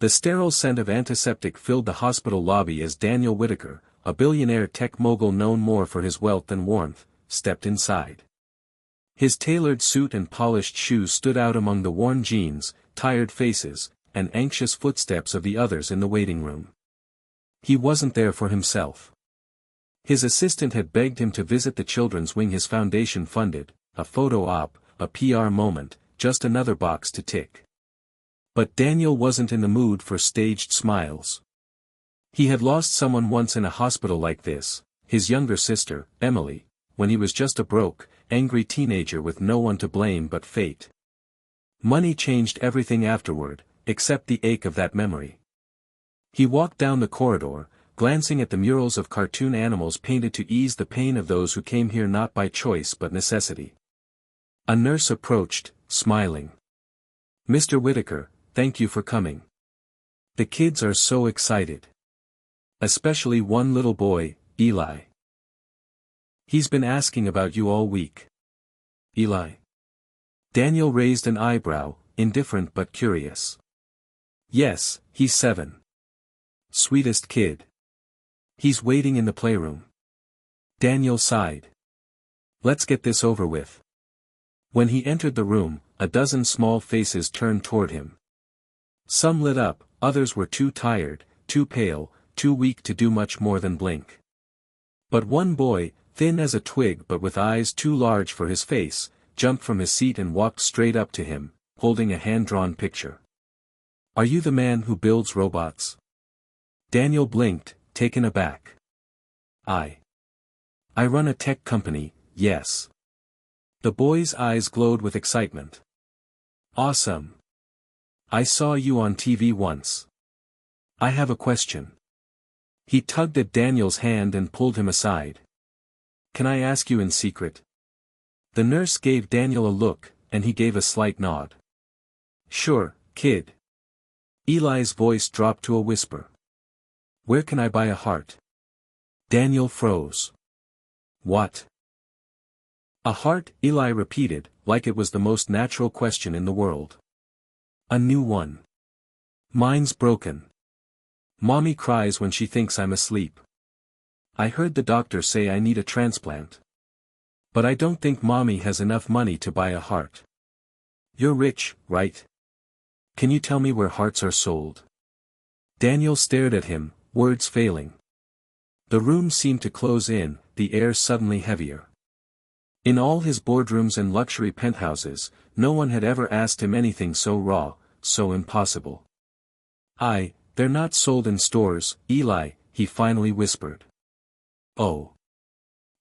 The sterile scent of antiseptic filled the hospital lobby as Daniel Whitaker, a billionaire tech mogul known more for his wealth than warmth, stepped inside. His tailored suit and polished shoes stood out among the worn jeans, tired faces, and anxious footsteps of the others in the waiting room. He wasn't there for himself. His assistant had begged him to visit the children's wing his foundation funded, a photo op, a PR moment, just another box to tick. But Daniel wasn't in the mood for staged smiles. He had lost someone once in a hospital like this, his younger sister, Emily, when he was just a broke, angry teenager with no one to blame but fate. Money changed everything afterward, except the ache of that memory. He walked down the corridor, glancing at the murals of cartoon animals painted to ease the pain of those who came here not by choice but necessity. A nurse approached, smiling. "Mr. Whitaker, thank you for coming. The kids are so excited. Especially one little boy, Eli. He's been asking about you all week." "Eli?" Daniel raised an eyebrow, indifferent but curious. "Yes, he's 7. Sweetest kid. He's waiting in the playroom." Daniel sighed. "Let's get this over with." When he entered the room, a dozen small faces turned toward him. Some lit up, others were too tired, too pale, too weak to do much more than blink. But one boy, thin as a twig but with eyes too large for his face, jumped from his seat and walked straight up to him, holding a hand-drawn picture. "Are you the man who builds robots?" Daniel blinked, taken aback. I run a tech company, yes." The boy's eyes glowed with excitement. "Awesome. I saw you on TV once. I have a question." He tugged at Daniel's hand and pulled him aside. "Can I ask you in secret?" The nurse gave Daniel a look, and he gave a slight nod. "Sure, kid." Eli's voice dropped to a whisper. "Where can I buy a heart?" Daniel froze. "What?" "A heart," Eli repeated, like it was the most natural question in the world. "A new one. Mine's broken. Mommy cries when she thinks I'm asleep. I heard the doctor say I need a transplant. But I don't think Mommy has enough money to buy a heart." "You're rich, right? Can you tell me where hearts are sold?" Daniel stared at him, words failing. The room seemed to close in, the air suddenly heavier. In all his boardrooms and luxury penthouses, no one had ever asked him anything so raw, so impossible. They're not sold in stores, Eli," he finally whispered. "Oh."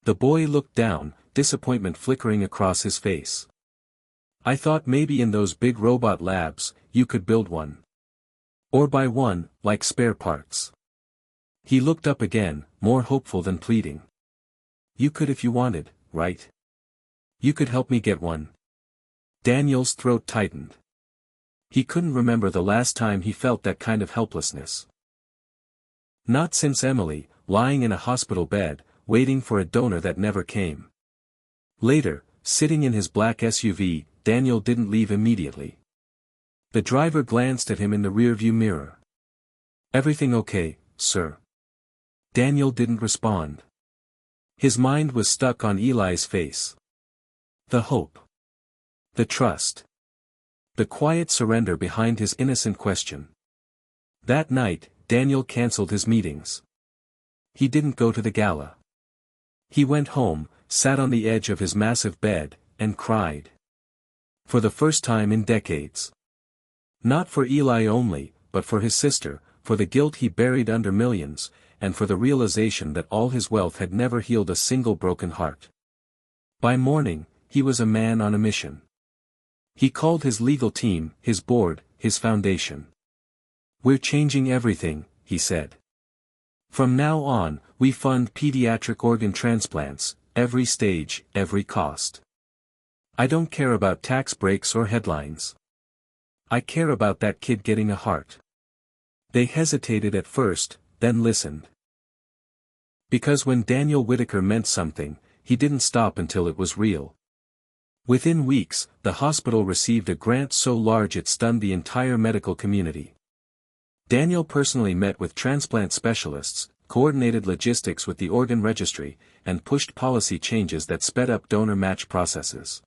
The boy looked down, disappointment flickering across his face. "I thought maybe in those big robot labs, you could build one. Or buy one, like spare parts." He looked up again, more hopeful than pleading. "You could if you wanted, right? You could help me get one." Daniel's throat tightened. He couldn't remember the last time he felt that kind of helplessness. Not since Emily, lying in a hospital bed, waiting for a donor that never came. Later, sitting in his black SUV, Daniel didn't leave immediately. The driver glanced at him in the rearview mirror. "Everything okay, sir?" Daniel didn't respond. His mind was stuck on Eli's face. The hope. The trust. The quiet surrender behind his innocent question. That night, Daniel canceled his meetings. He didn't go to the gala. He went home, sat on the edge of his massive bed, and cried. For the first time in decades. Not for Eli only, but for his sister, for the guilt he buried under millions, and for the realization that all his wealth had never healed a single broken heart. By morning, he was a man on a mission. He called his legal team, his board, his foundation. "We're changing everything," he said. "From now on, we fund pediatric organ transplants, every stage, every cost. I don't care about tax breaks or headlines. I care about that kid getting a heart." They hesitated at first, then listened. Because when Daniel Whitaker meant something, he didn't stop until it was real. Within weeks, the hospital received a grant so large it stunned the entire medical community. Daniel personally met with transplant specialists, coordinated logistics with the organ registry, and pushed policy changes that sped up donor match processes.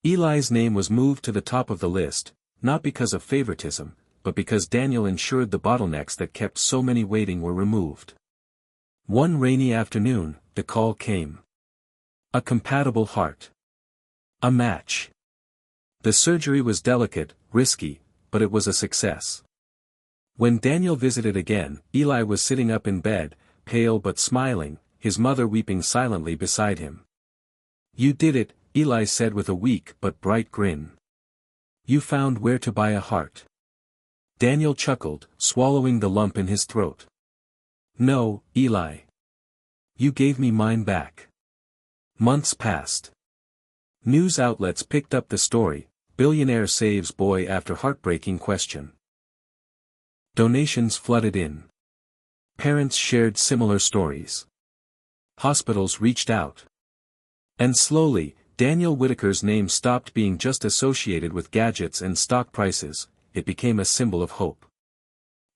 Eli's name was moved to the top of the list, not because of favoritism, but because Daniel ensured the bottlenecks that kept so many waiting were removed. One rainy afternoon, the call came. A compatible heart. A match. The surgery was delicate, risky, but it was a success. When Daniel visited again, Eli was sitting up in bed, pale but smiling, his mother weeping silently beside him. "You did it," Eli said with a weak but bright grin. "You found where to buy a heart." Daniel chuckled, swallowing the lump in his throat. "No, Eli. You gave me mine back." Months passed. News outlets picked up the story, "Billionaire saves boy after heartbreaking question." Donations flooded in. Parents shared similar stories. Hospitals reached out. And slowly, Daniel Whitaker's name stopped being just associated with gadgets and stock prices, it became a symbol of hope.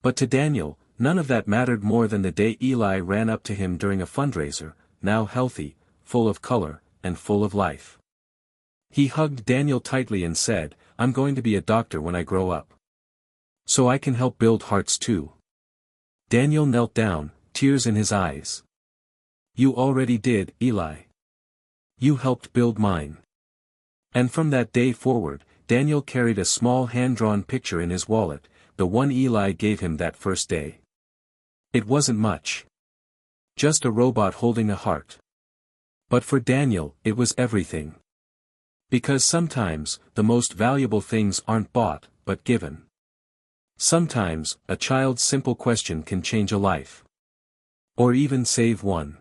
But to Daniel, none of that mattered more than the day Eli ran up to him during a fundraiser, now healthy, full of color, and full of life. He hugged Daniel tightly and said, "I'm going to be a doctor when I grow up. So I can help build hearts too." Daniel knelt down, tears in his eyes. "You already did, Eli. You helped build mine." And from that day forward, Daniel carried a small hand-drawn picture in his wallet, the one Eli gave him that first day. It wasn't much. Just a robot holding a heart. But for Daniel, it was everything. Because sometimes, the most valuable things aren't bought, but given. Sometimes, a child's simple question can change a life. Or even save one.